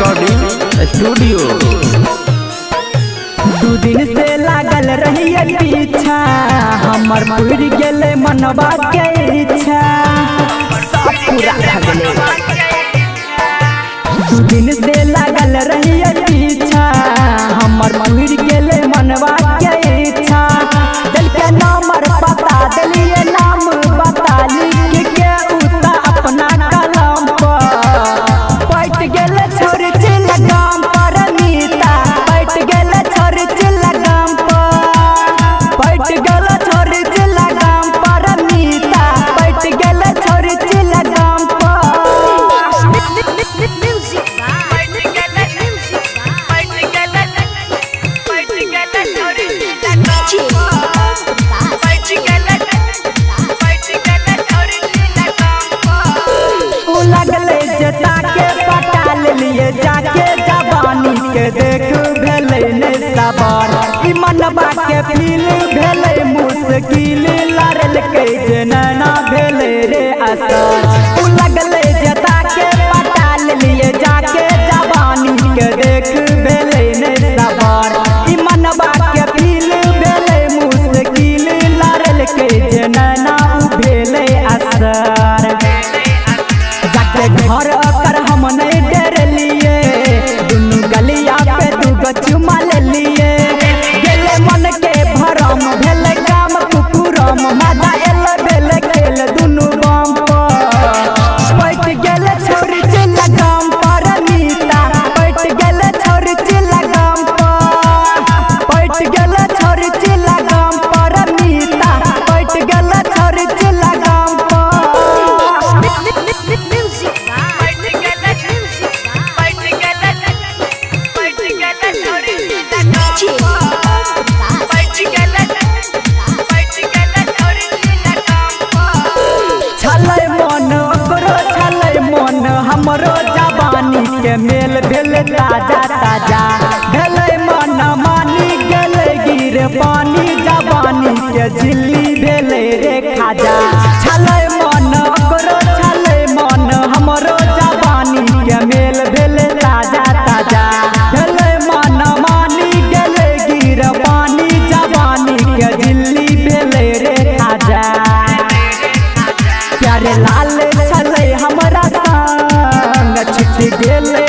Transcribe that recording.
Recording studio. दू दिन से लागल रही पीछा, हमर पूर गेले मनवा के इच्छा, सब पूरा भ गेले। दू दिन से लागल रही पीछा, हमर पूर गेले मनवा के इच्छा। दिल के नंबर बता दिलिए, नाम बता लिख के उता अपना कलम पर। पैट गेले छोड़ चिल गाम पर नीता, पैट गेले छोड़ चिल गाम पर। पैट गेले छोड़ चिल गाम पर नीता, पैट गेले छोड़ चिल गाम पर। लगले जता के पटा लिए जाके, जवानी के देख भेले ने सवार। ई मनवा के फील भेले मुश्किल, लड़ल के जनना भेले रे असर। उ लगले जता के पटा लिए जाके, जवानी के देख भेले ने सवार। ई मनवा के फील भेले मुश्किल, लड़ल के जनना भेले असर। घर कर हम नहीं डर लिए, दुनू गलिया पे दूगो चुमा ले लिए। गेले मन के भरम भेले काम कुकुरम, मजा एल भेले खेल दुनू बम पर। पैट गेले छोड़ चिल गाम पर नीता, पैट गेले छोड़ चिल गाम पर। पैट गेले छोड़ चिल गाम पर नीता, पैट गेले छोड़ चिल गाम पर। हमरो जवानी के मेल भेल ताजा ताजा, भेले मन मानी गेले गिर पानी। जवानी के झिल्ली भेले रे खाजा, छले मन ओकरो छले मन। हमरो जवानी के मेल भेले ताजा ताजा, भेले मन मानी गेले गिर पानी। जवानी के झिल्ली भेले रे खाजा। प्यारे लाल छले हमरा संग, छिट गेले